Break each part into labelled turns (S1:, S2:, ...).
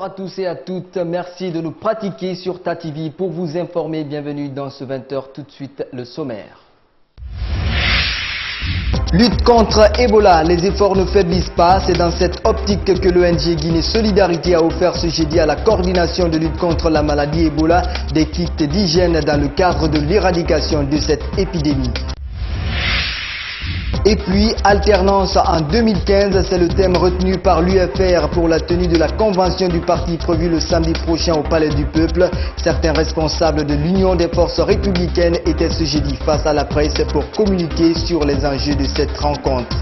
S1: Bonsoir à tous et à toutes. Merci de nous pratiquer sur TATV pour vous informer. Bienvenue dans ce 20h. Tout de suite, le sommaire. Lutte contre Ebola, les efforts ne faiblissent pas. C'est dans cette optique que l'ONG Guinée Solidarité a offert ce jeudi à la coordination de lutte contre la maladie Ebola des kits d'hygiène dans le cadre de l'éradication de cette épidémie. Et puis, alternance en 2015, c'est le thème retenu par l'UFR pour la tenue de la convention du parti prévue le samedi prochain au Palais du Peuple. Certains responsables de l'Union des forces républicaines étaient ce jeudi face à la presse pour communiquer sur les enjeux de cette rencontre.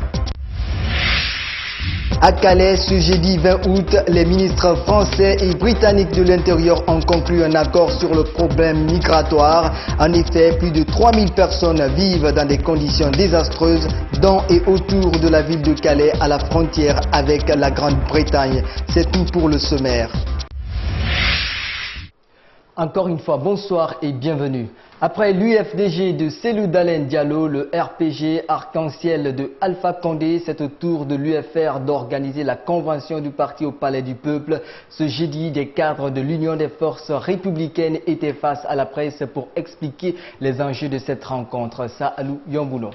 S1: À Calais, ce jeudi 20 août, les ministres français et britanniques de l'Intérieur ont conclu un accord sur le problème migratoire. En effet, plus de 3000 personnes vivent dans des conditions désastreuses dans et autour de la ville de Calais à la frontière avec la Grande-Bretagne. C'est tout pour le sommaire. Encore une fois, bonsoir et bienvenue. Après l'UFDG de Cellou Dalein Diallo, le RPG Arc-en-Ciel de Alpha Condé, c'est au tour de l'UFR d'organiser la convention du parti au Palais du Peuple. Ce jeudi, des cadres de l'Union des forces républicaines étaient face à la presse pour expliquer les enjeux de cette rencontre. Saalou Yambouno.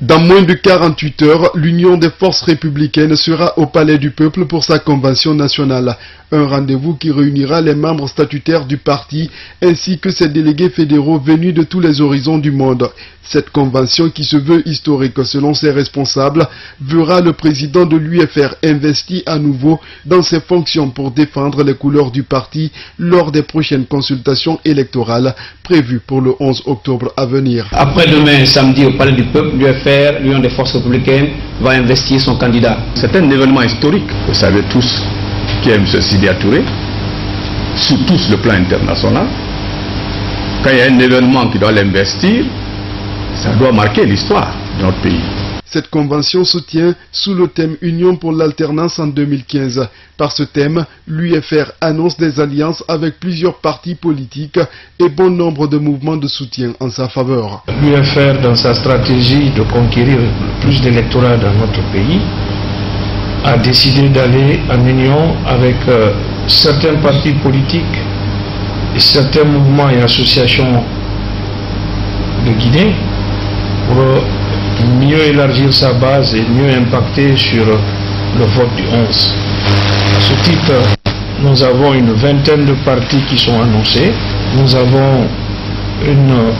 S2: Dans moins de 48 heures, l'Union des forces républicaines sera au Palais du Peuple pour sa convention nationale. Un rendez-vous qui réunira les membres statutaires du parti ainsi que ses délégués fédéraux venus de tous les horizons du monde. Cette convention, qui se veut historique selon ses responsables, verra le président de l'UFR investi à nouveau dans ses fonctions pour défendre les couleurs du parti lors des prochaines consultations électorales prévues pour le 11 octobre à venir.
S3: Après-demain, samedi, au Palais du Peuple, l'UFR, l'Union des forces républicaines, va investir son candidat. C'est un événement historique.
S4: Vous savez tous qui est M. Sidia Touré, surtout sur le plan international. Quand il y a un événement qui doit l'investir, ça doit marquer l'histoire de notre pays.
S2: Cette convention se tient sous le thème Union pour l'alternance en 2015. Par ce thème, l'UFR annonce des alliances avec plusieurs partis politiques et bon nombre de mouvements de soutien en sa faveur.
S5: L'UFR, dans sa stratégie de conquérir plus d'électorats dans notre pays, a décidé d'aller en union avec certains partis politiques et certains mouvements et associations de Guinée pour mieux élargir sa base et mieux impacter sur le vote du 11. À ce titre, nous avons une vingtaine de partis qui sont annoncés. Nous avons une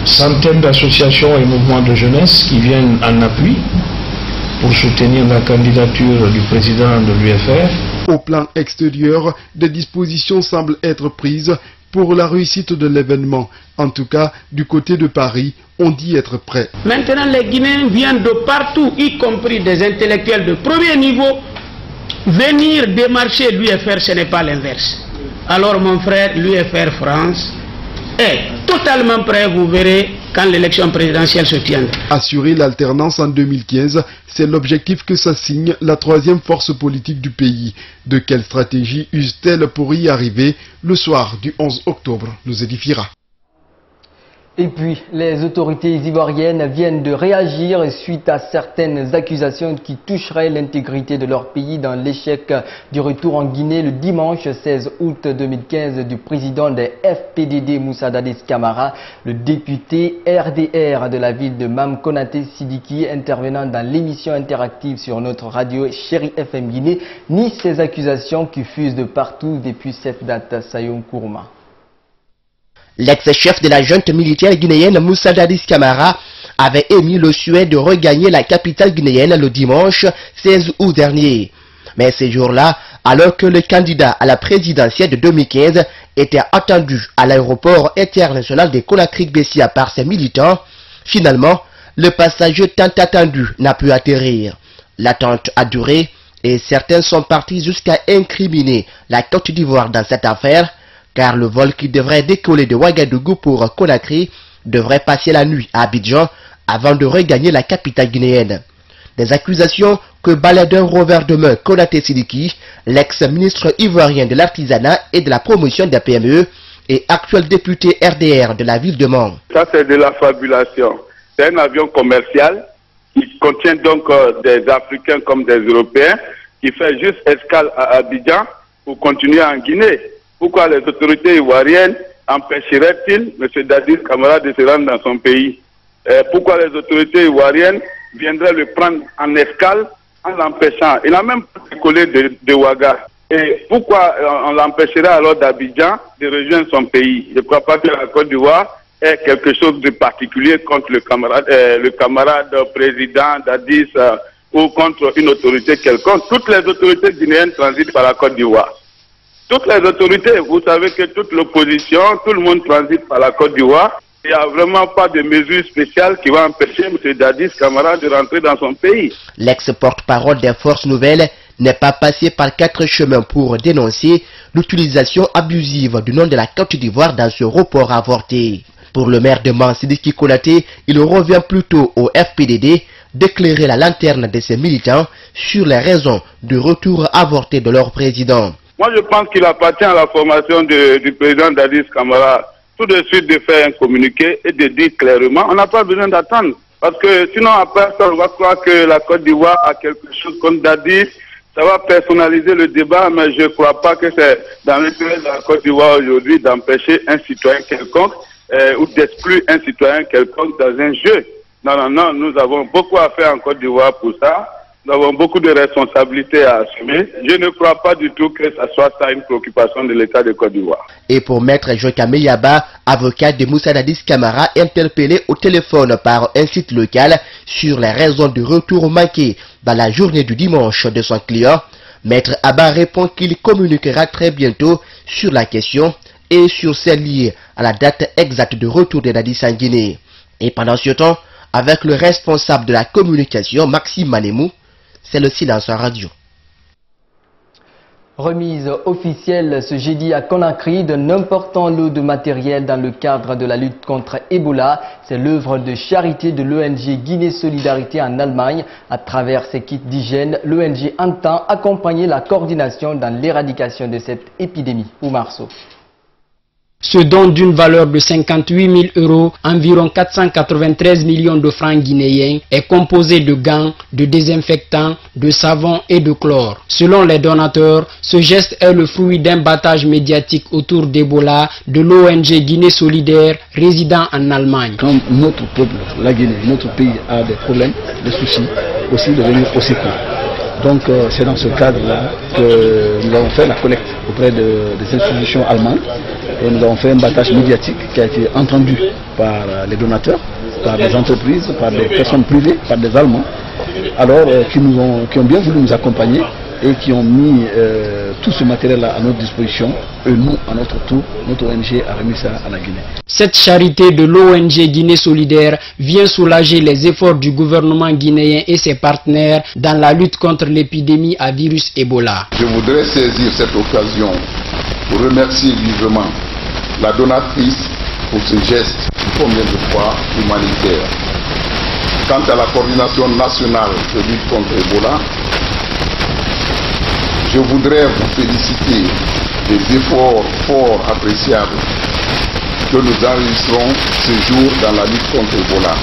S5: centaine d'associations et mouvements de jeunesse qui viennent en appui pour soutenir la candidature du président de l'UFR.
S2: Au plan extérieur, des dispositions semblent être prises pour la réussite de l'événement. En tout cas, du côté de Paris, on dit être prêt.
S6: Maintenant, les Guinéens viennent de partout, y compris des intellectuels de premier niveau. Venir démarcher l'UFR, ce n'est pas l'inverse. Alors, mon frère, l'UFR France est totalement prêt, vous verrez, quand l'élection présidentielle se tiendra.
S2: Assurer l'alternance en 2015, c'est l'objectif que s'assigne la troisième force politique du pays. De quelle stratégie use-t-elle pour y arriver? Le soir du 11 octobre nous édifiera.
S1: Et puis, les autorités ivoiriennes viennent de réagir suite à certaines accusations qui toucheraient l'intégrité de leur pays dans l'échec du retour en Guinée le dimanche 16 août 2015 du président des FPDD Moussa Dadis Camara, le député RDR de la ville de Mam Konaté Sidiki, intervenant dans l'émission interactive sur notre radio Chéri FM Guinée, nie ces accusations qui fusent de partout depuis cette date. Sayon Kourma.
S7: L'ex-chef de la junte militaire guinéenne Moussa Dadis Camara avait émis le souhait de regagner la capitale guinéenne le dimanche 16 août dernier. Mais ce jour-là, alors que le candidat à la présidentielle de 2015 était attendu à l'aéroport international de Conakry-Bessia par ses militants, finalement, le passager tant attendu n'a pu atterrir. L'attente a duré et certains sont partis jusqu'à incriminer la Côte d'Ivoire dans cette affaire, car le vol qui devrait décoller de Ouagadougou pour Conakry devrait passer la nuit à Abidjan avant de regagner la capitale guinéenne. Des accusations que balaie d'un revers de main Konaté Sidiki, l'ex-ministre ivoirien de l'artisanat et de la promotion des PME et actuel député RDR de la ville de Mans.
S8: Ça, c'est de la fabulation. C'est un avion commercial qui contient donc des Africains comme des Européens. qui fait juste escale à Abidjan pour continuer en Guinée? Pourquoi les autorités ivoiriennes empêcheraient-ils M. Dadis Camara de se rendre dans son pays? Pourquoi les autorités ivoiriennes viendraient le prendre en escale en l'empêchant? Il a même pas décollé de Ouaga. Et pourquoi on l'empêcherait alors d'Abidjan de rejoindre son pays? Je ne crois pas que la Côte d'Ivoire ait quelque chose de particulier contre le camarade président Dadis ou contre une autorité quelconque. Toutes les autorités guinéennes transitent par la Côte d'Ivoire. Toutes les autorités, vous savez que toute l'opposition, tout le monde transite par la Côte d'Ivoire. Il n'y a vraiment pas de mesure spéciale qui va empêcher M. Dadis Camara de rentrer dans son pays.
S7: L'ex-porte-parole des forces nouvelles n'est pas passé par 4 chemins pour dénoncer l'utilisation abusive du nom de la Côte d'Ivoire dans ce report avorté. Pour le maire de Man, Sidiki Konaté, il revient plutôt au FPDD d'éclairer la lanterne de ses militants sur les raisons du retour avorté de leur président.
S8: Moi, je pense qu'il appartient à la formation du président Dadis Camara tout de suite de faire un communiqué et de dire clairement, on n'a pas besoin d'attendre. Parce que sinon, après ça, on va croire que la Côte d'Ivoire a quelque chose contre Dadis. Ça va personnaliser le débat, mais je ne crois pas que c'est dans l'intérêt de la Côte d'Ivoire aujourd'hui d'empêcher un citoyen quelconque ou d'exclure un citoyen quelconque dans un jeu. Non, non, non, nous avons beaucoup à faire en Côte d'Ivoire pour ça. Nous avons beaucoup de responsabilités à assumer. Je ne crois pas du tout que ça soit ça une préoccupation de l'État de Côte d'Ivoire.
S7: Et pour Maître Joachim Yaba, avocat de Moussa Dadis Camara, interpellé au téléphone par un site local sur les raisons du retour manqué dans la journée du dimanche de son client, Maître Abba répond qu'il communiquera très bientôt sur la question et sur celle liée à la date exacte de retour de Dadis en Guinée. Et pendant ce temps, avec le responsable de la communication, Maxime Manemou, c'est le silence en radio.
S1: Remise officielle ce jeudi à Conakry d'un important lot de matériel dans le cadre de la lutte contre Ebola. C'est l'œuvre de charité de l'ONG Guinée Solidarité en Allemagne. À travers ces kits d'hygiène, l'ONG entend accompagner la coordination dans l'éradication de cette épidémie. Oumar Sow.
S6: Ce don d'une valeur de 58 000 €, environ 493 millions de francs guinéens, est composé de gants, de désinfectants, de savon et de chlore. Selon les donateurs, ce geste est le fruit d'un battage médiatique autour d'Ebola de l'ONG Guinée Solidaire résidant en Allemagne.
S9: Quand notre peuple, la Guinée, notre pays a des problèmes, des soucis, aussi de venir au secours. Donc c'est dans ce cadre-là que nous avons fait la collecte auprès des institutions allemandes. Et nous avons fait un battage médiatique qui a été entendu par les donateurs, par des entreprises, par des personnes privées, par des Allemands, alors qui ont bien voulu nous accompagner et qui ont mis tout ce matériel-là à notre disposition. Et nous, à notre tour, notre ONG a remis ça à la Guinée.
S6: Cette charité de l'ONG Guinée Solidaire vient soulager les efforts du gouvernement guinéen et ses partenaires dans la lutte contre l'épidémie à virus Ebola.
S10: Je voudrais saisir cette occasion pour remercier vivement la donatrice pour ce geste, combien de fois humanitaire. Quant à la coordination nationale de lutte contre Ebola, je voudrais vous féliciter des efforts fort appréciables que nous enregistrons ce jour dans la lutte contre Ebola.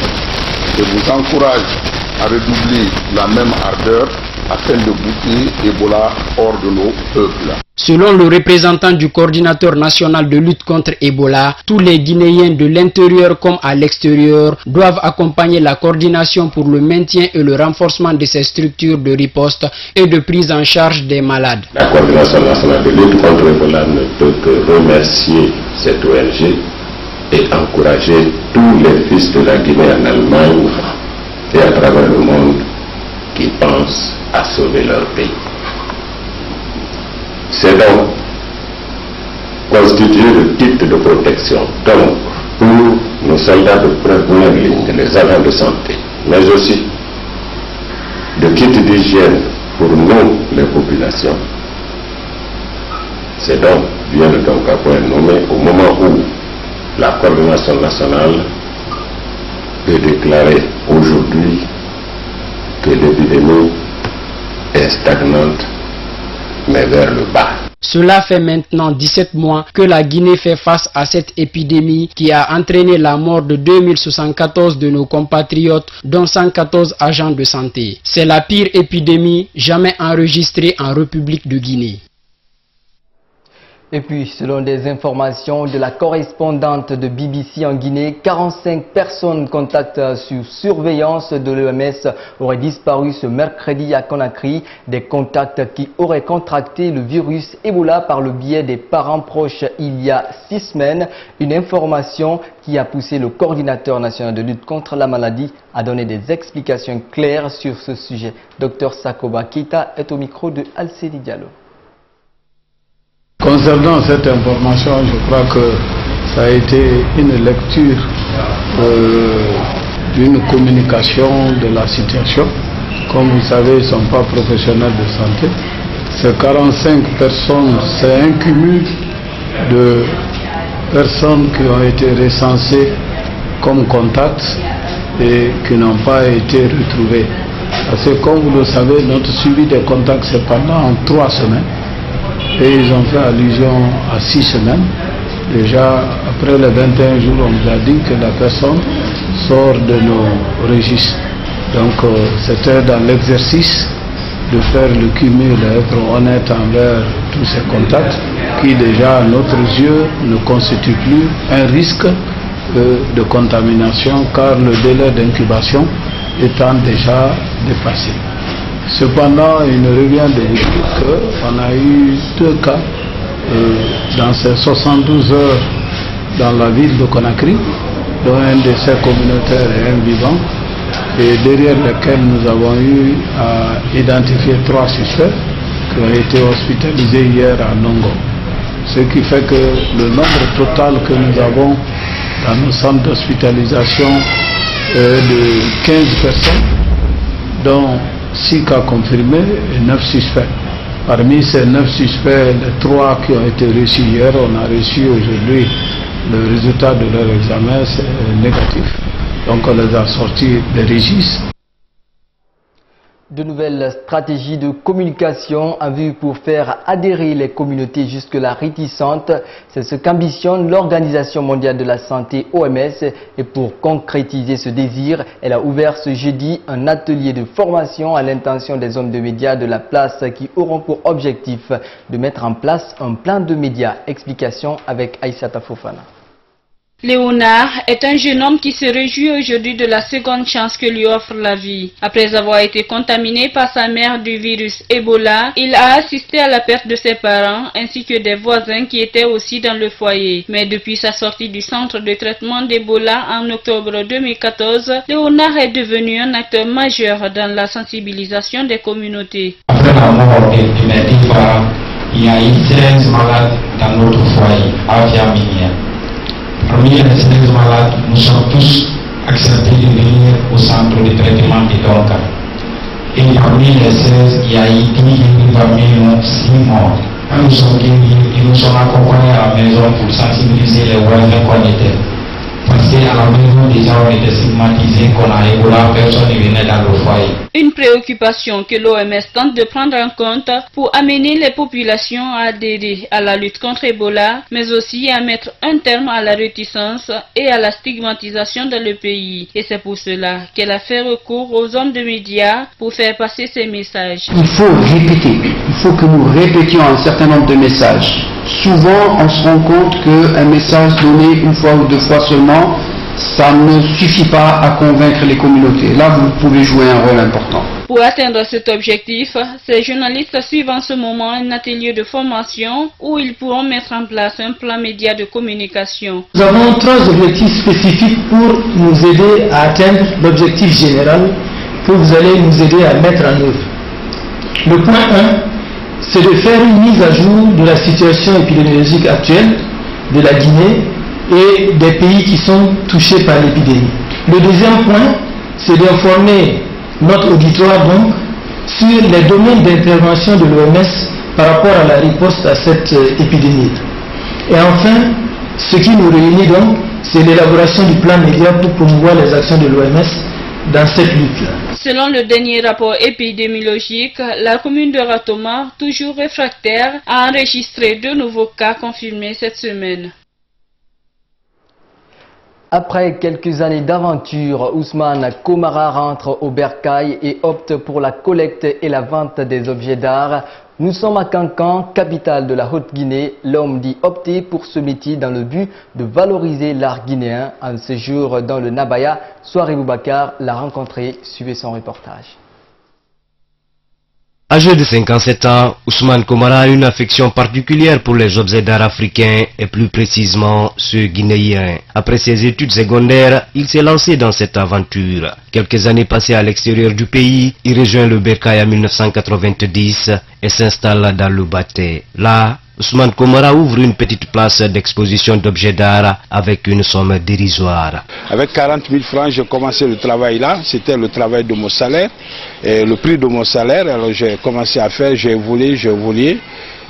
S10: Je vous encourage à redoubler la même ardeur afin de boucler Ebola hors de nos peuples.
S6: Selon le représentant du coordinateur national de lutte contre Ebola, tous les Guinéens de l'intérieur comme à l'extérieur doivent accompagner la coordination pour le maintien et le renforcement de ces structures de riposte et de prise en charge des malades.
S11: La coordination nationale de lutte contre Ebola ne peut que remercier cette ONG et encourager tous les fils de la Guinée en Allemagne et à travers le monde qui pensent à sauver leur pays. C'est donc constituer le titre de protection donc pour nos soldats de première ligne, les agents de santé, mais aussi de kit d'hygiène pour nous, les populations. C'est donc bien le donc à point nommé au moment où la coordination nationale peut déclarer aujourd'hui que l'épidémie est stagnante mais vers le bas.
S6: Cela fait maintenant 17 mois que la Guinée fait face à cette épidémie qui a entraîné la mort de 2074 de nos compatriotes, dont 114 agents de santé. C'est la pire épidémie jamais enregistrée en République de Guinée.
S1: Et puis, selon des informations de la correspondante de BBC en Guinée, 45 personnes contacts sous surveillance de l'OMS auraient disparu ce mercredi à Conakry. Des contacts qui auraient contracté le virus Ebola par le biais des parents proches il y a 6 semaines. Une information qui a poussé le coordinateur national de lutte contre la maladie à donner des explications claires sur ce sujet. Dr Sakoba Keita est au micro de Alcédi Diallo.
S5: Concernant cette information, je crois que ça a été une lecture d'une communication de la situation. Comme vous savez, ils ne sont pas professionnels de santé. Ces 45 personnes, c'est un cumul de personnes qui ont été recensées comme contacts et qui n'ont pas été retrouvées. Parce que comme vous le savez, notre suivi des contacts, c'est pendant 3 semaines. Et ils ont fait allusion à 6 semaines. Déjà, après les 21 jours, on nous a dit que la personne sort de nos registres. Donc, c'était dans l'exercice de faire le cumul, d'être honnête envers tous ces contacts, qui déjà, à notre yeux, ne constituent plus un risque de contamination, car le délai d'incubation étant déjà dépassé. Cependant, il me revient de vous dire qu'on a eu 2 cas dans ces 72 heures dans la ville de Conakry, dont un décès communautaire et un vivant, et derrière lesquels nous avons eu à identifier 3 suspects qui ont été hospitalisés hier à Nongo. Ce qui fait que le nombre total que nous avons dans nos centres d'hospitalisation est de 15 personnes, dont 6 cas confirmés et 9 suspects. Parmi ces 9 suspects, les 3 qui ont été reçus hier, on a reçu aujourd'hui le résultat de leur examen, c'est négatif. Donc on les a sortis des registres.
S1: De nouvelles stratégies de communication en vue pour faire adhérer les communautés jusque-là réticentes. C'est ce qu'ambitionne l'Organisation mondiale de la santé OMS. Et pour concrétiser ce désir, elle a ouvert ce jeudi un atelier de formation à l'intention des hommes de médias de la place qui auront pour objectif de mettre en place un plan de médias. Explication avec Aïssata Fofana.
S12: Léonard est un jeune homme qui se réjouit aujourd'hui de la seconde chance que lui offre la vie. Après avoir été contaminé par sa mère du virus Ebola, il a assisté à la perte de ses parents ainsi que des voisins qui étaient aussi dans le foyer. Mais depuis sa sortie du centre de traitement d'Ebola en octobre 2014, Léonard est devenu un acteur majeur dans la sensibilisation des communautés.
S13: Après la mort de mes 10 parents, il y a eu 16 malades dans notre foyer à Fiaminière. Parmi les 16 malades, nous sommes tous acceptés de venir au centre de traitement de Donka. Et parmi les 16, il y a eu 10 parmi nous 6 morts. Nous sommes guéris et nous sommes accompagnés à la maison pour sensibiliser les voisins qu'on était. Parce qu'à la maison, déjà, on était stigmatisés qu'on a Ebola, personne ne venait dans le foyer.
S12: Une préoccupation que l'OMS tente de prendre en compte pour amener les populations à adhérer à la lutte contre Ebola, mais aussi à mettre un terme à la réticence et à la stigmatisation dans le pays. Et c'est pour cela qu'elle a fait recours aux hommes de médias pour faire passer ces messages.
S14: Il faut répéter, il faut que nous répétions un certain nombre de messages. Souvent, on se rend compte qu'un message donné une fois ou 2 fois seulement, ça ne suffit pas à convaincre les communautés. Là, vous pouvez jouer un rôle important.
S12: Pour atteindre cet objectif, ces journalistes suivent en ce moment un atelier de formation où ils pourront mettre en place un plan média de communication.
S15: Nous avons 3 objectifs spécifiques pour nous aider à atteindre l'objectif général que vous allez nous aider à mettre en œuvre. Le point 1, c'est de faire une mise à jour de la situation épidémiologique actuelle de la Guinée et des pays qui sont touchés par l'épidémie. Le deuxième point, c'est d'informer notre auditoire donc sur les domaines d'intervention de l'OMS par rapport à la riposte à cette épidémie. Et enfin, ce qui nous réunit donc, c'est l'élaboration du plan média pour promouvoir les actions de l'OMS dans cette lutte-là.
S12: Selon le dernier rapport épidémiologique, la commune de Ratoma, toujours réfractaire, a enregistré 2 nouveaux cas confirmés cette semaine.
S1: Après quelques années d'aventure, Ousmane Komara rentre au bercail et opte pour la collecte et la vente des objets d'art. Nous sommes à Kankan, capitale de la Haute-Guinée. L'homme dit opter pour ce métier dans le but de valoriser l'art guinéen. Un séjour dans le Nabaya, Soirée Boubacar l'a rencontré. Suivez son reportage.
S16: Âgé de 57 ans, Ousmane Komara a une affection particulière pour les objets d'art africains et plus précisément ceux guinéens. Après ses études secondaires, il s'est lancé dans cette aventure. Quelques années passées à l'extérieur du pays, il rejoint le bercail en 1990 et s'installe dans le Baté. Là, Ousmane Komara ouvre une petite place d'exposition d'objets d'art avec une somme dérisoire.
S17: Avec 40 000 francs, j'ai commencé le travail là. C'était le travail de mon salaire. Et le prix de mon salaire, alors j'ai commencé à faire, j'ai évolué.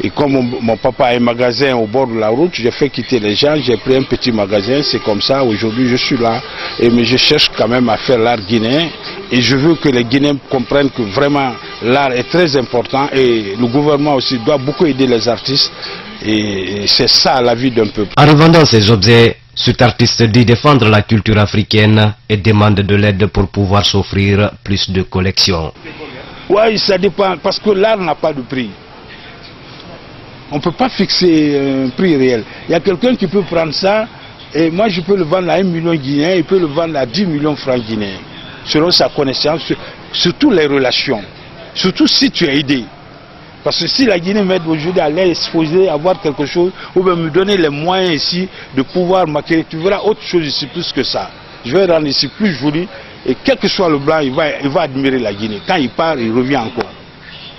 S17: Et comme mon papa a un magasin au bord de la route, j'ai fait quitter les gens, j'ai pris un petit magasin. C'est comme ça, aujourd'hui je suis là. Mais je cherche quand même à faire l'art guinéen. Et je veux que les Guinéens comprennent que vraiment l'art est très important. Et le gouvernement aussi doit beaucoup aider les artistes. Et c'est ça la vie d'un peuple.
S16: En revendant ces objets, cet artiste dit défendre la culture africaine et demande de l'aide pour pouvoir s'offrir plus de collections.
S17: Oui, ça dépend, parce que l'art n'a pas de prix. On ne peut pas fixer un prix réel. Il y a quelqu'un qui peut prendre ça, et moi je peux le vendre à 1 million guinéen, il peut le vendre à 10 millions francs guinéens. Selon sa connaissance, surtout les relations, surtout si tu es aidé. Parce que si la Guinée m'aide aujourd'hui à aller exposer, à voir quelque chose, ou bien me donner les moyens ici de pouvoir m'acquérir, tu verras autre chose ici plus que ça. Je vais rendre ici plus joli, et quel que soit le blanc, il va admirer la Guinée. Quand il part, il revient encore.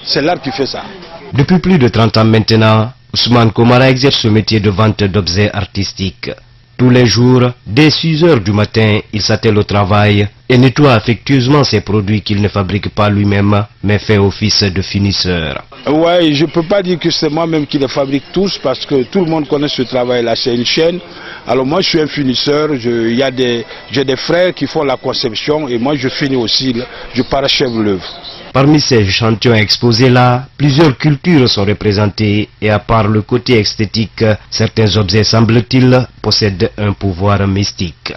S17: C'est l'art qui fait ça.
S16: Depuis plus de 30 ans maintenant, Ousmane Komara exerce ce métier de vente d'objets artistiques. Tous les jours, dès 6 heures du matin, il s'attelle au travail et nettoie affectueusement ses produits qu'il ne fabrique pas lui-même, mais fait office de finisseur.
S17: Ouais, je ne peux pas dire que c'est moi-même qui les fabrique tous, parce que tout le monde connaît ce travail-là, c'est une chaîne. Alors moi je suis un finisseur, j'ai des frères qui font la conception et moi je finis aussi, je parachève l'œuvre.
S16: Parmi ces échantillons exposés là, plusieurs cultures sont représentées et à part le côté esthétique, certains objets semble-t-il possèdent un pouvoir mystique.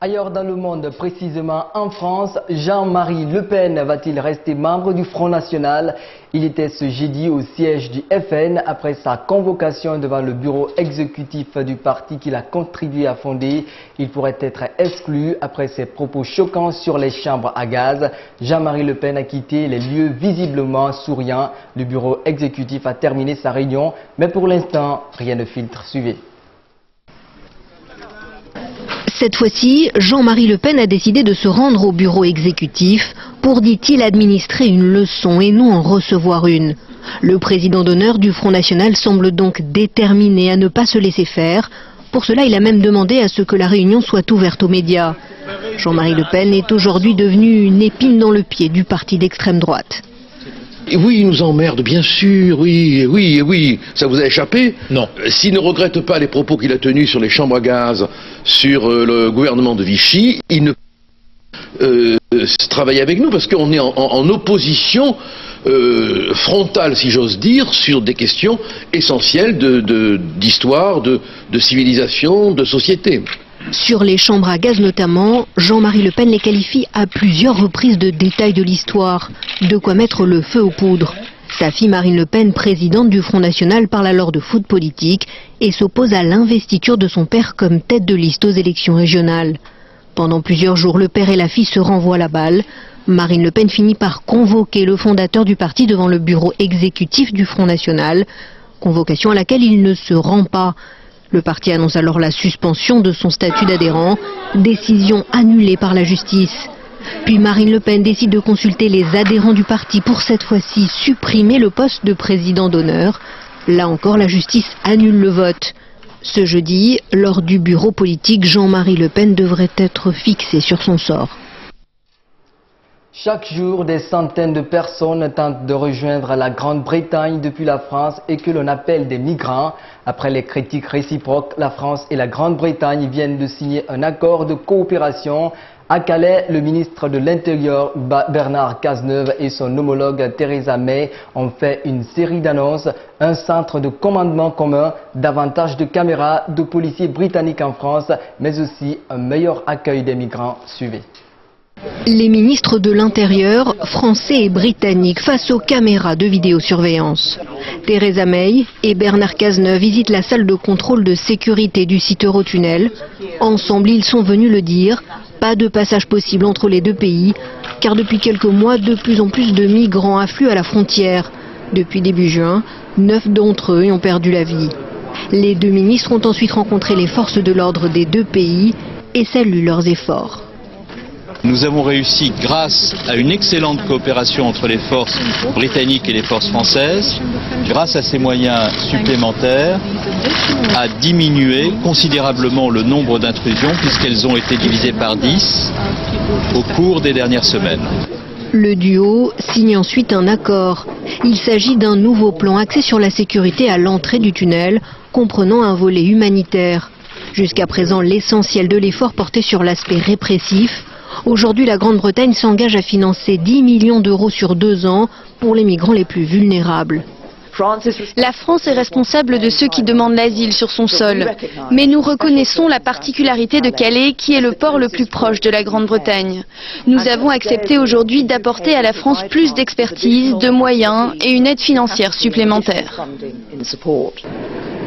S1: Ailleurs dans le monde, précisément en France, Jean-Marie Le Pen va-t-il rester membre du Front National? Il était ce jeudi au siège du FN après sa convocation devant le bureau exécutif du parti qu'il a contribué à fonder. Il pourrait être exclu après ses propos choquants sur les chambres à gaz. Jean-Marie Le Pen a quitté les lieux visiblement souriant. Le bureau exécutif a terminé sa réunion, mais pour l'instant, rien ne filtre. Suivez.
S18: Cette fois-ci, Jean-Marie Le Pen a décidé de se rendre au bureau exécutif pour, dit-il, administrer une leçon et non en recevoir une. Le président d'honneur du Front National semble donc déterminé à ne pas se laisser faire. Pour cela, il a même demandé à ce que la réunion soit ouverte aux médias. Jean-Marie Le Pen est aujourd'hui devenu une épine dans le pied du parti d'extrême droite.
S19: Oui, il nous emmerde, bien sûr, oui. Ça vous a échappé? Non. S'il ne regrette pas les propos qu'il a tenus sur les chambres à gaz, sur le gouvernement de Vichy, il ne travaille avec nous parce qu'on est en opposition frontale, si j'ose dire, sur des questions essentielles d'histoire, de civilisation, de société.
S18: Sur les chambres à gaz notamment, Jean-Marie Le Pen les qualifie à plusieurs reprises de détails de l'histoire, de quoi mettre le feu aux poudres. Sa fille Marine Le Pen, présidente du Front National, parle alors de foot politique et s'oppose à l'investiture de son père comme tête de liste aux élections régionales. Pendant plusieurs jours, le père et la fille se renvoient la balle. Marine Le Pen finit par convoquer le fondateur du parti devant le bureau exécutif du Front National, convocation à laquelle il ne se rend pas. Le parti annonce alors la suspension de son statut d'adhérent, décision annulée par la justice. Puis Marine Le Pen décide de consulter les adhérents du parti pour cette fois-ci supprimer le poste de président d'honneur. Là encore, la justice annule le vote. Ce jeudi, lors du bureau politique, Jean-Marie Le Pen devrait être fixé sur son sort.
S1: Chaque jour, des centaines de personnes tentent de rejoindre la Grande-Bretagne depuis la France et que l'on appelle des migrants. Après les critiques réciproques, la France et la Grande-Bretagne viennent de signer un accord de coopération. À Calais, le ministre de l'Intérieur Bernard Cazeneuve et son homologue Theresa May ont fait une série d'annonces, un centre de commandement commun, davantage de caméras, de policiers britanniques en France, mais aussi un meilleur accueil des migrants. Suivez.
S18: Les ministres de l'Intérieur, français et britanniques, face aux caméras de vidéosurveillance. Theresa May et Bernard Cazeneuve visitent la salle de contrôle de sécurité du site Eurotunnel. Ensemble, ils sont venus le dire, pas de passage possible entre les deux pays, car depuis quelques mois, de plus en plus de migrants affluent à la frontière. Depuis début juin, 9 d'entre eux y ont perdu la vie. Les deux ministres ont ensuite rencontré les forces de l'ordre des deux pays et saluent leurs efforts.
S20: Nous avons réussi, grâce à une excellente coopération entre les forces britanniques et les forces françaises, grâce à ces moyens supplémentaires, à diminuer considérablement le nombre d'intrusions puisqu'elles ont été divisées par 10 au cours des dernières semaines.
S18: Le duo signe ensuite un accord. Il s'agit d'un nouveau plan axé sur la sécurité à l'entrée du tunnel, comprenant un volet humanitaire. Jusqu'à présent, l'essentiel de l'effort portait sur l'aspect répressif. Aujourd'hui, la Grande-Bretagne s'engage à financer 10 millions d'euros sur 2 ans pour les migrants les plus vulnérables.
S21: La France est responsable de ceux qui demandent l'asile sur son sol. Mais nous reconnaissons la particularité de Calais, qui est le port le plus proche de la Grande-Bretagne. Nous avons accepté aujourd'hui d'apporter à la France plus d'expertise, de moyens et une aide financière supplémentaire.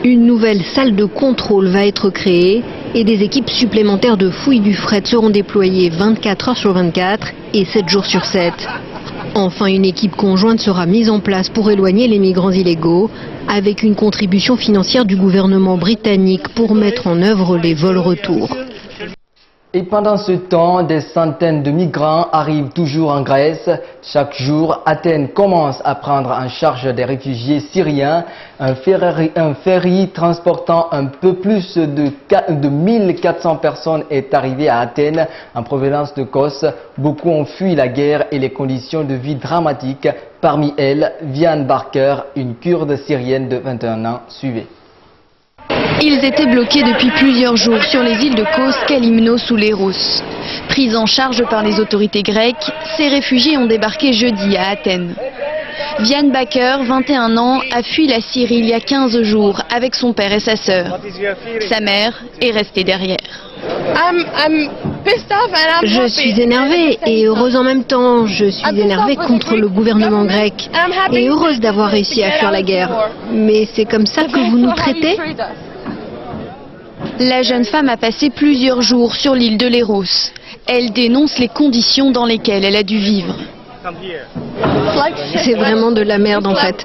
S18: Une nouvelle salle de contrôle va être créée et des équipes supplémentaires de fouilles du fret seront déployées 24 heures sur 24 et 7 jours sur 7. Enfin, une équipe conjointe sera mise en place pour éloigner les migrants illégaux, avec une contribution financière du gouvernement britannique pour mettre en œuvre les vols retour.
S1: Et pendant ce temps, des centaines de migrants arrivent toujours en Grèce. Chaque jour, Athènes commence à prendre en charge des réfugiés syriens. Un ferry transportant un peu plus de 1400 personnes est arrivé à Athènes en provenance de Kos. Beaucoup ont fui la guerre et les conditions de vie dramatiques. Parmi elles, Vian Barker, une Kurde syrienne de 21 ans. Suivez.
S21: Ils étaient bloqués depuis plusieurs jours sur les îles de Kos, Kalymnos ou Léros. Pris en charge par les autorités grecques, ces réfugiés ont débarqué jeudi à Athènes. Vian Baker, 21 ans, a fui la Syrie il y a 15 jours avec son père et sa sœur. Sa mère est restée derrière.
S18: Je suis énervée et heureuse en même temps. Je suis énervée contre le gouvernement grec et heureuse d'avoir réussi à fuir la guerre. Mais c'est comme ça que vous nous traitez ?
S21: La jeune femme a passé plusieurs jours sur l'île de Léros. Elle dénonce les conditions dans lesquelles elle a dû vivre.
S18: C'est vraiment de la merde en fait.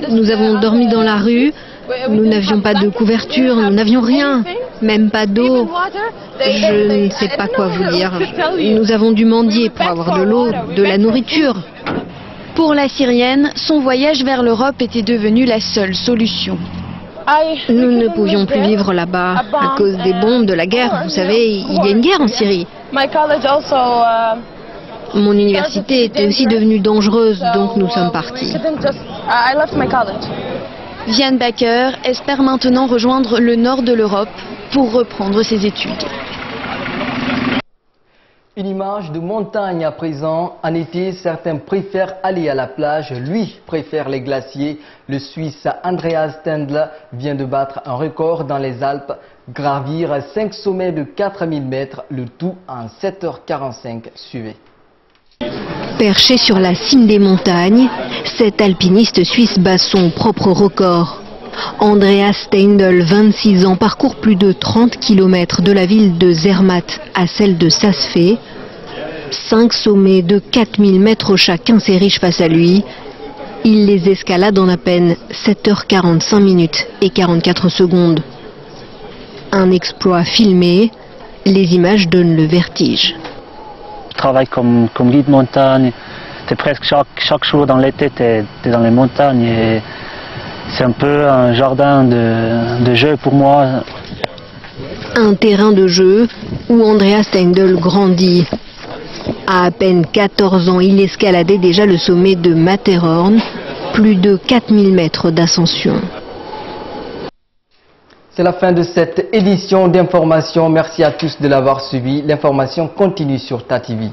S18: Nous avons dormi dans la rue, nous n'avions pas de couverture, nous n'avions rien, même pas d'eau. Je ne sais pas quoi vous dire. Nous avons dû mendier pour avoir de l'eau, de la nourriture.
S21: Pour la Syrienne, son voyage vers l'Europe était devenu la seule solution.
S18: Nous ne pouvions plus vivre là-bas à cause des bombes, de la guerre. Vous savez, il y a une guerre en Syrie. Mon université était aussi devenue dangereuse, donc nous sommes partis.
S21: Vian Baker espère maintenant rejoindre le nord de l'Europe pour reprendre ses études.
S1: Une image de montagne à présent. En été, certains préfèrent aller à la plage. Lui préfère les glaciers. Le Suisse Andreas Stendl vient de battre un record dans les Alpes. Gravir 5 sommets de 4000 mètres, le tout en 7h45. Suivez.
S18: Perché sur la cime des montagnes, cet alpiniste suisse bat son propre record. Andreas Stendl, 26 ans, parcourt plus de 30 km de la ville de Zermatt à celle de Saas-Fee. 5 sommets de 4000 mètres chacun s'érigent face à lui. Il les escalade en à peine 7h45 minutes et 44 secondes. Un exploit filmé, les images donnent le vertige.
S22: Je travaille comme guide montagne. C'est presque chaque jour dans l'été, tu es dans les montagnes. Et c'est un peu un jardin de jeu pour moi.
S18: Un terrain de jeu où Andreas Stendl grandit. À peine 14 ans, il escaladait déjà le sommet de Matterhorn, plus de 4000 mètres d'ascension.
S1: C'est la fin de cette édition d'information. Merci à tous de l'avoir suivi. L'information continue sur TATV.